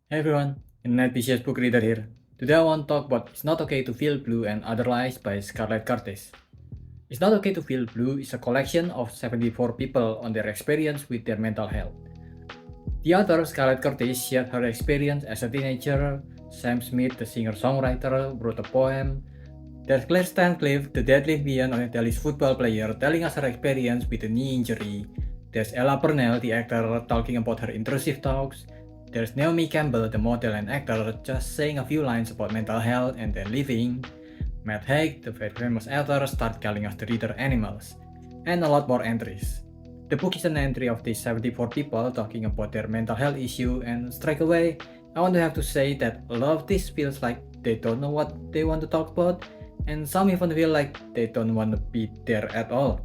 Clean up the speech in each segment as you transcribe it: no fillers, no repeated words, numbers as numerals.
Hey everyone, Night PCS book reader here. Today I want to talk about It's Not Okay to Feel Blue and Other Lies by Scarlett Curtis. It's Not Okay to Feel Blue is a collection of 74 people on their experience with their mental health. The author, Scarlett Curtis, shared her experience as a teenager. Sam Smith, the singer-songwriter, wrote a poem. There's Claire Stancliffe, the deadlift beyond Italy's football player, telling us her experience with a knee injury. There's Ella Purnell, the actor, talking about her intrusive thoughts. There's Naomi Campbell, the model and actor, just saying a few lines about mental health and then leaving. Matt Haig, the very famous author, start calling us the reader animals. And a lot more entries. The book is an entry of these 74 people talking about their mental health issue, and straight away, I want to have to say that a lot of this feels like they don't know what they want to talk about, and some even feel like they don't want to be there at all.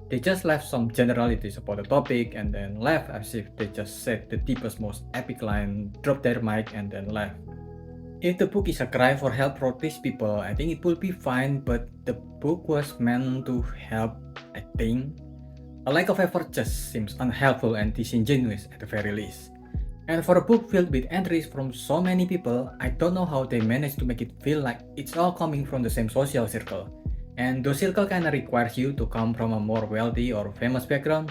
They just left some generalities about the topic and then left as if they just said the deepest, most epic line, dropped their mic, and then left. If the book is a cry for help for these people, I think it will be fine, but the book was meant to help, I think. A lack of effort just seems unhelpful and disingenuous at the very least. And for a book filled with entries from so many people, I don't know how they managed to make it feel like it's all coming from the same social circle. And those circle kinda requires you to come from a more wealthy or famous background.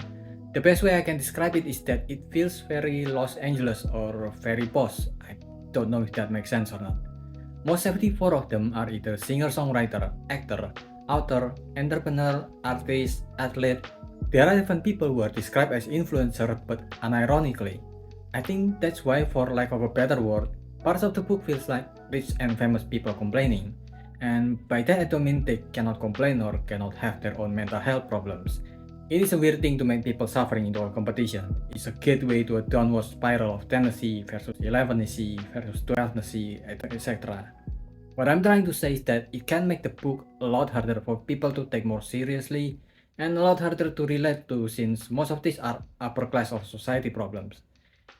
The best way I can describe it is that it feels very Los Angeles or very posh. I don't know if that makes sense or not. Most 74 of them are either singer-songwriter, actor, author, entrepreneur, artist, athlete. There are even people who are described as influencer, but unironically. I think that's why, for lack of a better word, parts of the book feels like rich and famous people complaining. And by that I don't mean they cannot complain or cannot have their own mental health problems. It is a weird thing to make people suffering into a competition. It's a gateway to a downward spiral of 10 versus 11 versus 12 etc. What I'm trying to say is that it can make the book a lot harder for people to take more seriously and a lot harder to relate to, since most of these are upper class of society problems.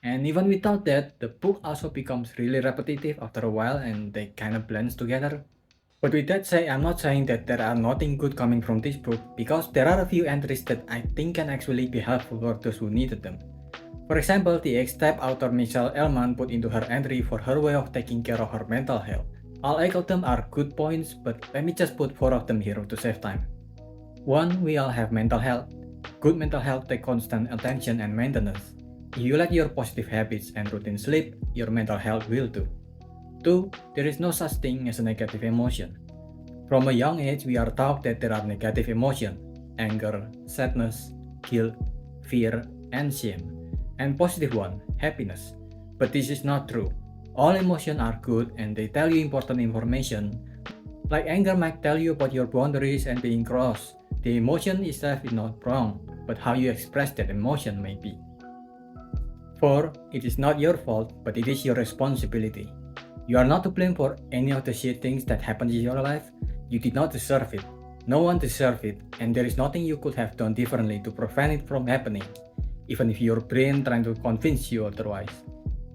And even without that, the book also becomes really repetitive after a while and they kind of blends together. But with that said, I'm not saying that there are nothing good coming from this book, because there are a few entries that I think can actually be helpful for those who needed them. For example, the X-Type author Michelle Elman put into her entry for her way of taking care of her mental health. All 8 of them are good points, but let me just put 4 of them here to save time. 1. We all have mental health. Good mental health takes constant attention and maintenance. If you let your positive habits and routine sleep, your mental health will too. 2. There is no such thing as a negative emotion. From a young age, we are taught that there are negative emotions: anger, sadness, guilt, fear, and shame, and positive one, happiness. But this is not true. All emotions are good and they tell you important information. Like anger might tell you about your boundaries and being cross. The emotion itself is not wrong, but how you express that emotion may be. 4. It is not your fault, but it is your responsibility. You are not to blame for any of the shit things that happened in your life. You did not deserve it. No one deserved it, and there is nothing you could have done differently to prevent it from happening, even if your brain trying to convince you otherwise.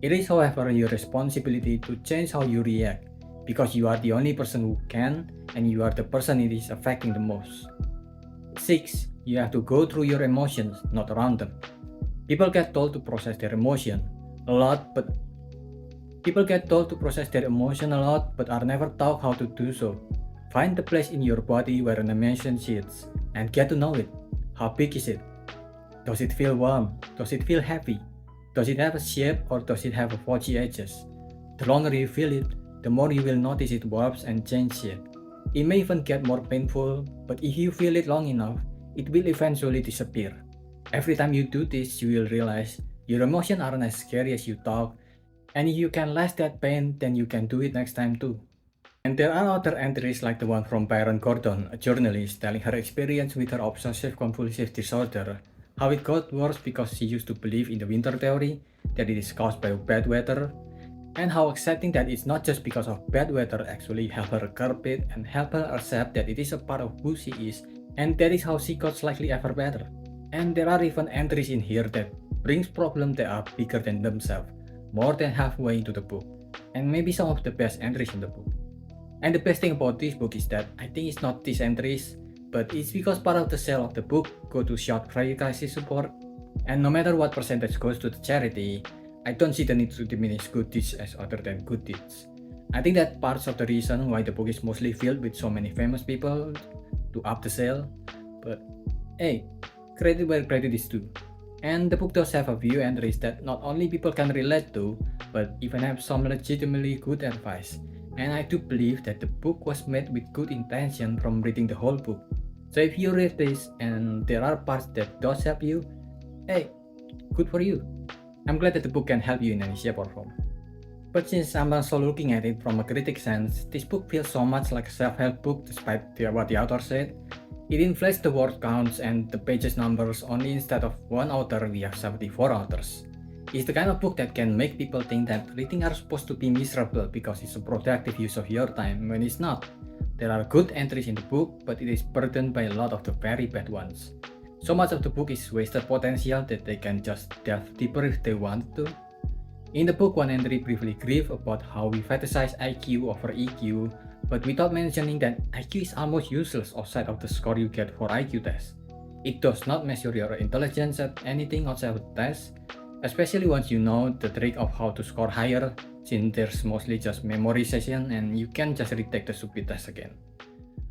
It is, however, your responsibility to change how you react, because you are the only person who can, and you are the person it is affecting the most. 6. You have to go through your emotions, not around them. People get told to process their emotion a lot, but are never taught how to do so. Find the place in your body where an emotion sits and get to know it. How big is it? Does it feel warm? Does it feel heavy? Does it have a shape or does it have foggy edges? The longer you feel it, the more you will notice it warps and change shape. It may even get more painful, but if you feel it long enough, it will eventually disappear. Every time you do this, you will realize your emotions aren't as scary as you thought, and if you can last that pain, then you can do it next time too. And there are other entries like the one from Byron Gordon, a journalist, telling her experience with her obsessive-compulsive disorder, how it got worse because she used to believe in the winter theory, that it is caused by bad weather, and how accepting that it's not just because of bad weather actually helped her curb it and help her accept that it is a part of who she is, and that is how she got slightly ever better. And there are even entries in here that brings problems that are bigger than themselves, more than halfway into the book, and maybe some of the best entries in the book. And the best thing about this book is that I think it's not these entries, but it's because part of the sale of the book go to short crisis support, and no matter what percentage goes to the charity, I don't see the need to diminish good deeds as other than good deeds. I think that parts of the reason why the book is mostly filled with so many famous people to up the sale, but hey, credit where credit is due. And the book does have a few entries that not only people can relate to, but even have some legitimately good advice. And I do believe that the book was made with good intention from reading the whole book. So if you read this and there are parts that does help you, hey, good for you. I'm glad that the book can help you in any shape or form. But since I'm also looking at it from a critic sense, this book feels so much like a self-help book despite what the author said. It inflates the word counts and the pages numbers only. Instead of one author, we have 74 authors. It's the kind of book that can make people think that reading are supposed to be miserable because it's a productive use of your time, when it's not. There are good entries in the book, but it is burdened by a lot of the very bad ones. So much of the book is wasted potential that they can just delve deeper if they want to. In the book, one entry briefly grieves about how we fetishize IQ over EQ, but without mentioning that IQ is almost useless outside of the score you get for IQ tests. It does not measure your intelligence at anything outside of the test, especially once you know the trick of how to score higher, since there's mostly just memorization and you can just retake the stupid test again.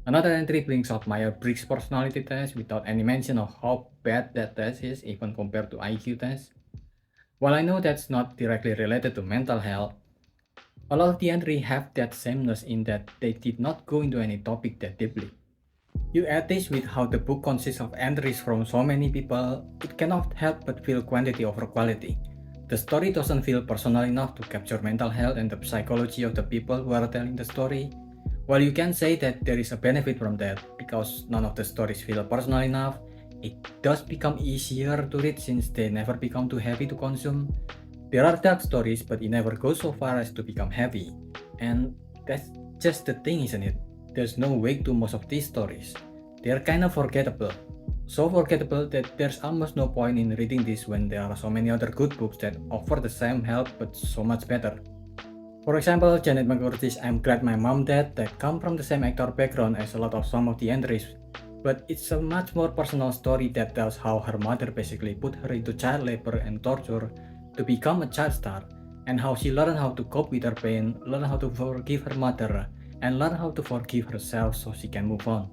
Another entry brings out Myers-Briggs personality test without any mention of how bad that test is even compared to IQ tests. While I know that's not directly related to mental health, a lot of the entries have that sameness in that they did not go into any topic that deeply. You add this with how the book consists of entries from so many people, it cannot help but feel quantity over quality. The story doesn't feel personal enough to capture mental health and the psychology of the people who are telling the story. While you can say that there is a benefit from that because none of the stories feel personal enough, it does become easier to read since they never become too heavy to consume. There are dark stories, but it never goes so far as to become heavy. And that's just the thing, isn't it? There's no weight to most of these stories. They're kind of forgettable. So forgettable that there's almost no point in reading this when there are so many other good books that offer the same help but so much better. For example, Janet McCurdy's I'm Glad My Mom Dead that come from the same actor background as a lot of some of the entries, but it's a much more personal story that tells how her mother basically put her into child labor and torture to become a child star, and how she learned how to cope with her pain, learn how to forgive her mother, and learn how to forgive herself so she can move on.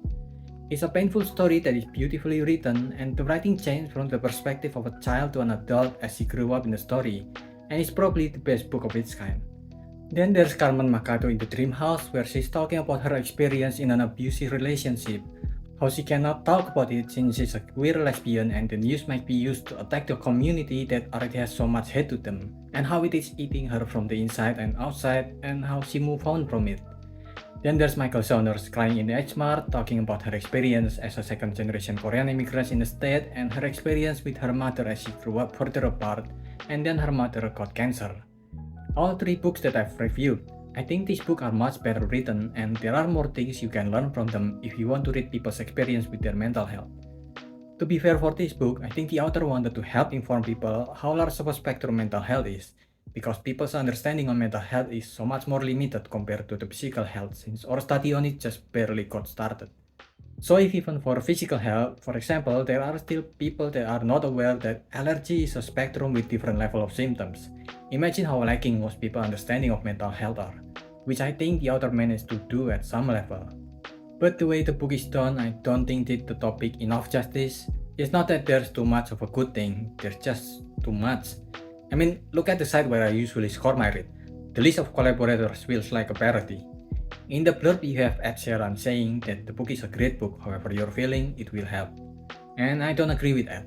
It's a painful story that is beautifully written, and the writing changed from the perspective of a child to an adult as she grew up in the story, and it's probably the best book of its kind. Then there's Carmen Macato in The Dream House, where she's talking about her experience in an abusive relationship, how she cannot talk about it since she's a queer lesbian and the news might be used to attack the community that already has so much hate to them, and how it is eating her from the inside and outside, and how she moved on from it. Then there's Michael Saunders crying in the H Mart, talking about her experience as a second-generation Korean immigrant in the state and her experience with her mother as she grew up further apart, and then her mother got cancer. All three books that I've reviewed, I think these books are much better written and there are more things you can learn from them if you want to read people's experience with their mental health. To be fair for this book, I think the author wanted to help inform people how large of a spectrum mental health is, because people's understanding on mental health is so much more limited compared to the physical health since our study on it just barely got started. So if even for physical health, for example, there are still people that are not aware that allergy is a spectrum with different level of symptoms. Imagine how lacking most people's understanding of mental health are, which I think the author managed to do at some level. But the way the book is done, I don't think did the topic enough justice. It's not that there's too much of a good thing, there's just too much. I mean, look at the site where I usually score my read. The list of collaborators feels like a parody. In the blurb you have Ed Sheeran saying that the book is a great book, however you're feeling, it will help. And I don't agree with that.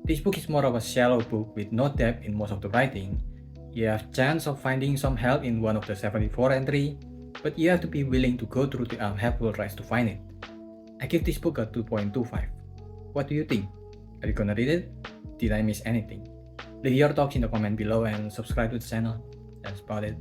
This book is more of a shallow book with no depth in most of the writing. You have chance of finding some help in one of the 74 entry, but you have to be willing to go through the unhelpful rides to find it. I give this book a 2.25. What do you think? Are you gonna read it? Did I miss anything? Leave your thoughts in the comment below and subscribe to the channel. That's about it.